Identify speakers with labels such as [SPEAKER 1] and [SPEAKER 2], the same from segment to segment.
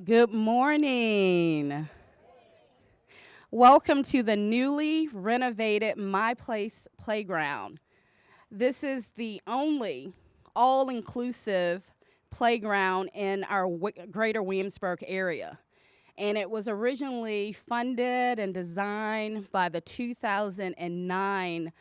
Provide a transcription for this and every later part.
[SPEAKER 1] Good morning. Welcome to the newly renovated MyPlace playground. This is the only all-inclusive playground in our greater Williamsburg area. And it was originally funded and designed by the 2009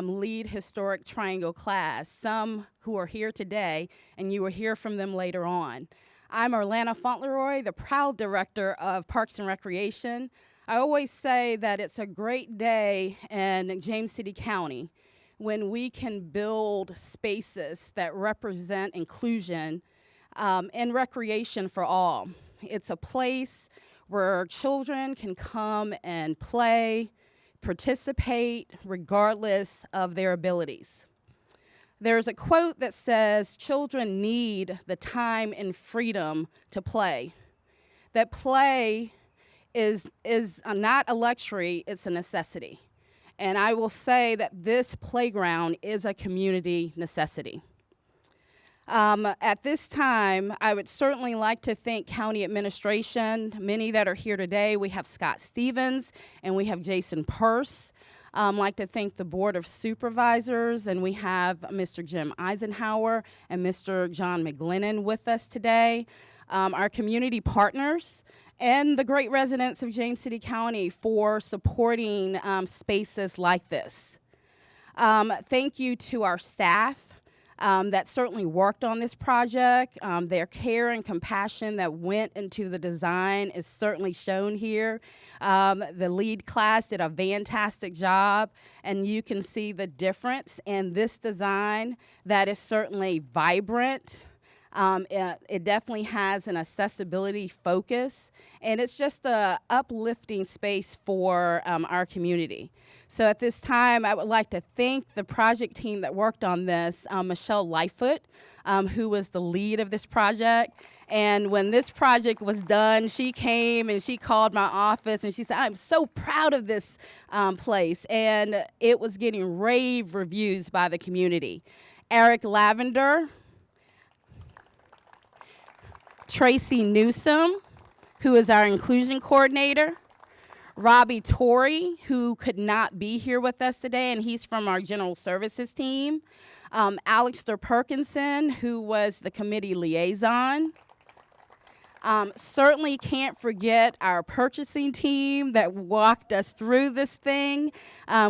[SPEAKER 1] lead historic triangle class, some who are here today, and you will hear from them later on. I'm Arlana Fauntleroy, the proud director of Parks and Recreation. I always say that it's a great day in James City County when we can build spaces that represent inclusion and recreation for all. It's a place where children can come and play, participate, regardless of their abilities. There's a quote that says, children need the time and freedom to play. That play is not a luxury, it's a necessity. And I will say that this playground is a community necessity. At this time, I would certainly like to thank county administration. Many that are here today, we have Scott Stevens and we have Jason Purse. I'd like to thank the Board of Supervisors, and we have Mr. Jim Icenhour and Mr. John McGlennon with us today. Our community partners and the great residents of James City County for supporting spaces like this. Thank you to our staff that certainly worked on this project. Their care and compassion that went into the design is certainly shown here. The lead class did a fantastic job, and you can see the difference in this design that is certainly vibrant. It definitely has an accessibility focus, and it's just a uplifting space for our community. So at this time, I would like to thank the project team that worked on this, Michelle Lightfoot, who was the lead of this project. And when this project was done, she came and she called my office and she said, I'm so proud of this place. And it was getting rave reviews by the community. Eric Lavender, Tracy Newsom, who is our inclusion coordinator, Robbie Torrey, who could not be here with us today, and he's from our general services team, Alister Perkinson, who was the committee liaison. Certainly can't forget our purchasing team that walked us through this thing.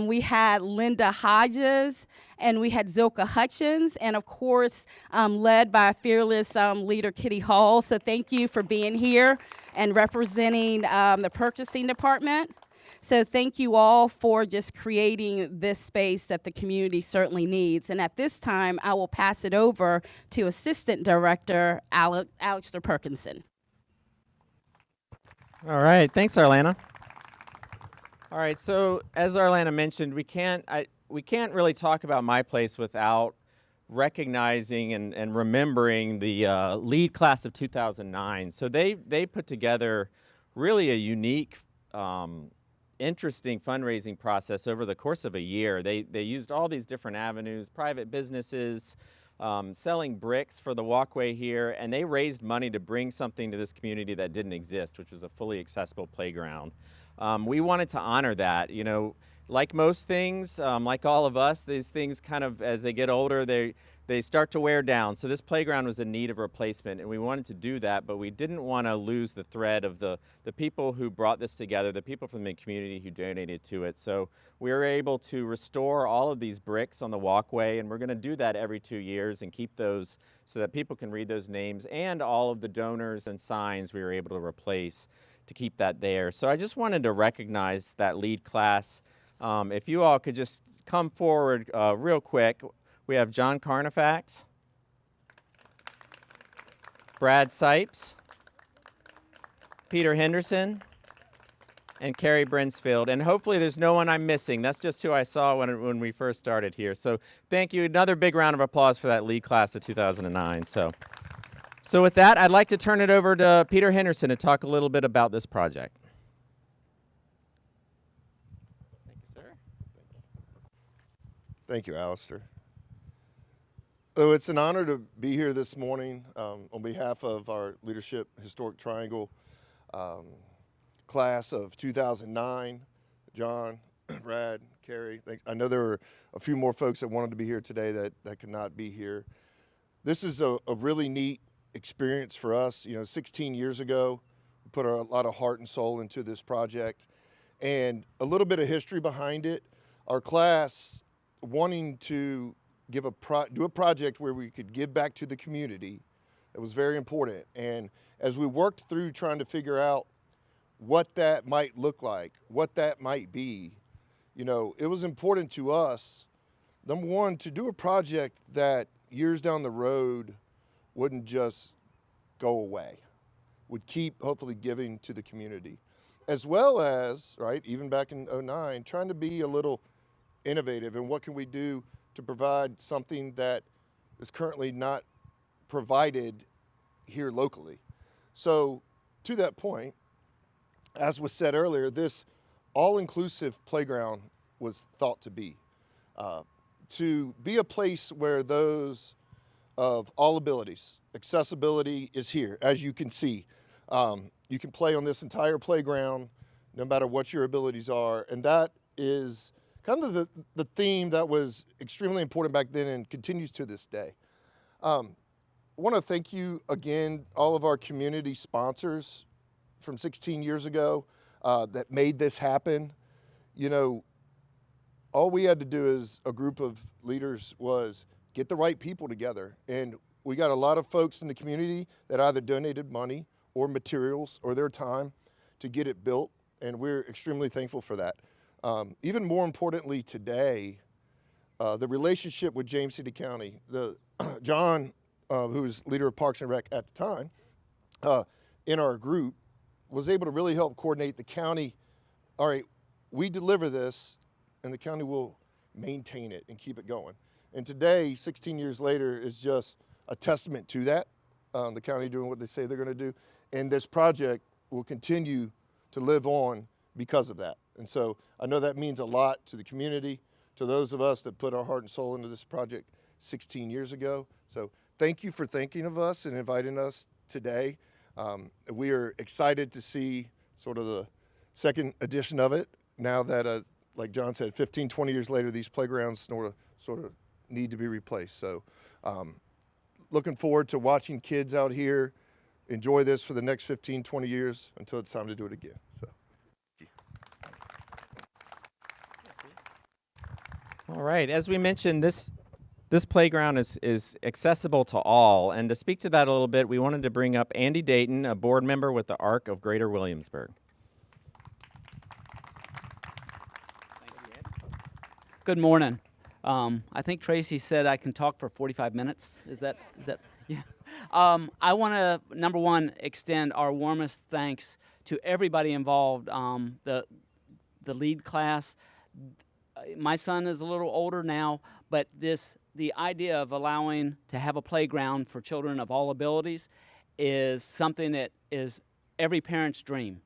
[SPEAKER 1] We had Linda Hodges, and we had Zilka Hutchins, and of course, led by fearless leader Kitty Hall. So thank you for being here and representing the purchasing department. So thank you all for just creating this space that the community certainly needs. And at this time, I will pass it over to Assistant Director Alister Perkinson.
[SPEAKER 2] All right, thanks, Arlana. All right, so as Arlana mentioned, we can't really talk about MyPlace without recognizing and remembering the lead class of 2009. So they put together really a unique, interesting fundraising process over the course of a year. They used all these different avenues, private businesses, selling bricks for the walkway here, and they raised money to bring something to this community that didn't exist, which was a fully accessible playground. We wanted to honor that. You know, like most things, like all of us, these things kind of, as they get older, they start to wear down. So this playground was in need of replacement, and we wanted to do that, but we didn't want to lose the thread of the people who brought this together, the people from the community who donated to it. So we were able to restore all of these bricks on the walkway, and we're going to do that every 2 years and keep those so that people can read those names, and all of the donors and signs we were able to replace to keep that there. So I just wanted to recognize that lead class. If you all could just come forward real quick. We have John Carnifax, Brad Sipes, Peter Henderson, and Carrie Brinsfield. And hopefully there's no one I'm missing. That's just who I saw when we first started here. So thank you. Another big round of applause for that lead class of 2009. So with that, I'd like to turn it over to Peter Henderson to talk a little bit about this project.
[SPEAKER 3] Thank you, Alister. So it's an honor to be here this morning on behalf of our Leadership Historic Triangle class of 2009. John, Brad, Carrie, I know there were a few more folks that wanted to be here today that could not be here. This is a really neat experience for us. 16 years ago, we put a lot of heart and soul into this project. And a little bit of history behind it. Our class wanting to do a project where we could give back to the community. It was very important. And as we worked through trying to figure out what that might look like, what that might be, it was important to us, number one, to do a project that years down the road wouldn't just go away, would keep hopefully giving to the community. As well as, right, even back in '09, trying to be a little innovative and what can we do to provide something that is currently not provided here locally. So to that point, as was said earlier, this all-inclusive playground was thought to be a place where those of all abilities, accessibility is here, as you can see. You can play on this entire playground no matter what your abilities are, and that is kind of the theme that was extremely important back then and continues to this day. I want to thank you again, all of our community sponsors from 16 years ago that made this happen. All we had to do as a group of leaders was get the right people together. And we got a lot of folks in the community that either donated money or materials or their time to get it built. And we're extremely thankful for that. Even more importantly today, the relationship with James City County. John, who was leader of Parks and Rec at the time, in our group, was able to really help coordinate the county. All right, we deliver this, and the county will maintain it and keep it going. And today, 16 years later, is just a testament to that. The county doing what they say they're going to do. And this project will continue to live on because of that. And so I know that means a lot to the community, to those of us that put our heart and soul into this project 16 years ago. So thank you for thinking of us and inviting us today. We are excited to see sort of the second edition of it now that, like John said, 15, 20 years later, these playgrounds sort of need to be replaced. So looking forward to watching kids out here enjoy this for the next 15, 20 years until it's time to do it again. So.
[SPEAKER 2] All right, as we mentioned, this playground is accessible to all, and to speak to that a little bit, we wanted to bring up Andy Dayton, a board member with the ARC of Greater Williamsburg.
[SPEAKER 4] Good morning. I think Tracy said I can talk for 45 minutes. Is that? Yeah. I want to, number one, extend our warmest thanks to everybody involved. The lead class. My son is a little older now, but the idea of allowing to have a playground for children of all abilities is something that is every parent's dream.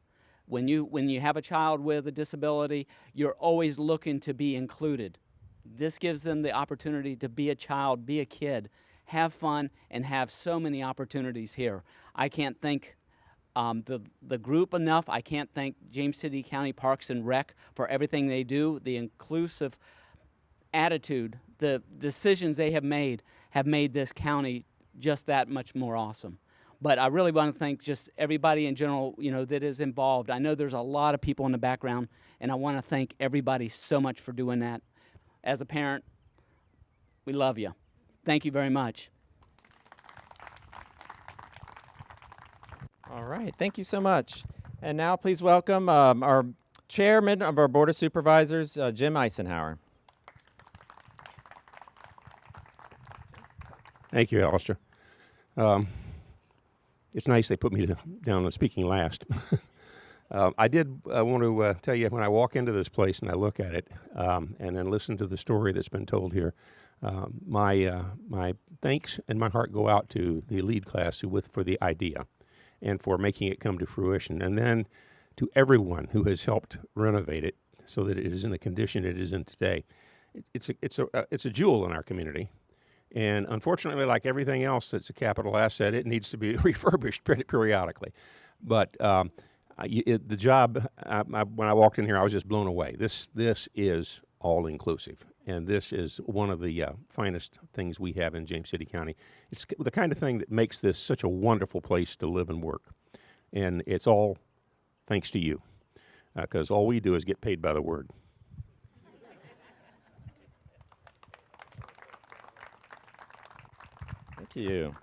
[SPEAKER 4] When you have a child with a disability, you're always looking to be included. This gives them the opportunity to be a child, be a kid, have fun, and have so many opportunities here. I can't thank the group enough. I can't thank James City County Parks and Rec for everything they do, the inclusive attitude, the decisions they have made this county just that much more awesome. But I really want to thank just everybody in general, that is involved. I know there's a lot of people in the background, and I want to thank everybody so much for doing that. As a parent, we love you. Thank you very much.
[SPEAKER 2] All right, thank you so much. And now please welcome our chairman of our Board of Supervisors, Jim Icenhour.
[SPEAKER 5] Thank you, Alister. It's nice they put me down on speaking last. I want to tell you, when I walk into this place and I look at it and then listen to the story that's been told here, my thanks and my heart go out to the lead class for the idea and for making it come to fruition, and then to everyone who has helped renovate it so that it is in the condition it is in today. It's a jewel in our community. And unfortunately, like everything else that's a capital asset, it needs to be refurbished periodically. But the job, when I walked in here, I was just blown away. This is all-inclusive, and this is one of the finest things we have in James City County. It's the kind of thing that makes this such a wonderful place to live and work, and it's all thanks to you, because all we do is get paid by the word.
[SPEAKER 2] Thank you.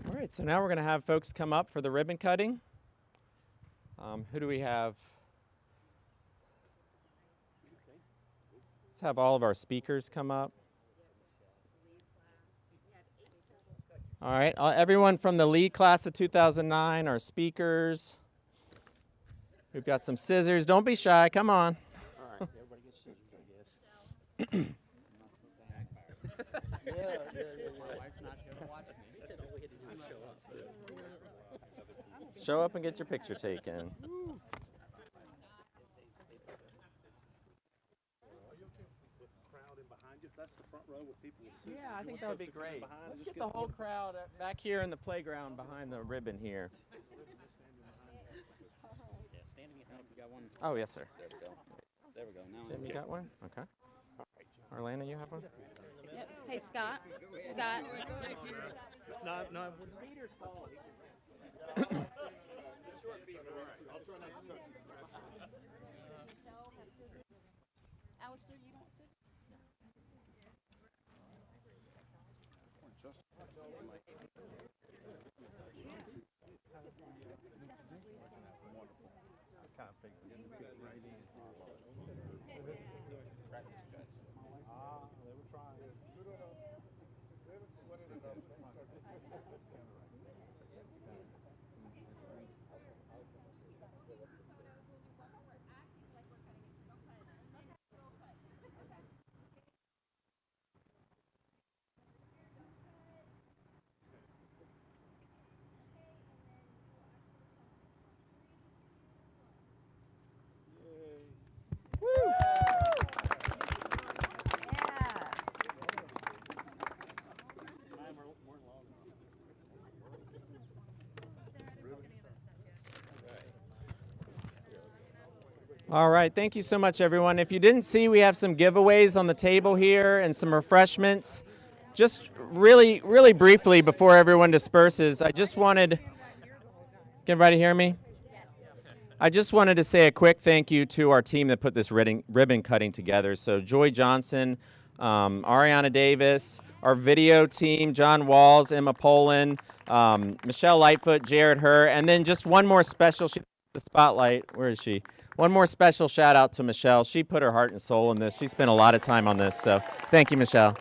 [SPEAKER 2] All right, so now we're going to have folks come up for the ribbon cutting. Who do we have? Let's have all of our speakers come up. All right, everyone from the lead class of 2009, our speakers. We've got some scissors. Don't be shy. Come on.
[SPEAKER 5] All right, everybody gets scissors, I guess.
[SPEAKER 2] Show up and get your picture taken. Yeah, I think that would be great. Let's get the whole crowd back here in the playground behind the ribbon here. Oh, yes, sir.
[SPEAKER 4] There we go. Now
[SPEAKER 2] Jim, you got one? Okay. Arlana, you have one?
[SPEAKER 1] Yep. Hey, Scott. Scott.
[SPEAKER 5] No.
[SPEAKER 1] Alister, you don't sit.
[SPEAKER 2] All right, thank you so much, everyone. If you didn't see, we have some giveaways on the table here and some refreshments. Just really briefly before everyone disperses, I just wanted, can everybody hear me? I just wanted to say a quick thank you to our team that put this ribbon cutting together. So Joy Johnson, Ariana Davis, our video team, John Walls, Emma Poland, Michelle Lightfoot, Jared Herr, and then just one more special, the spotlight, where is she? One more special shout out to Michelle. She put her heart and soul in this. She spent a lot of time on this, so thank you, Michelle.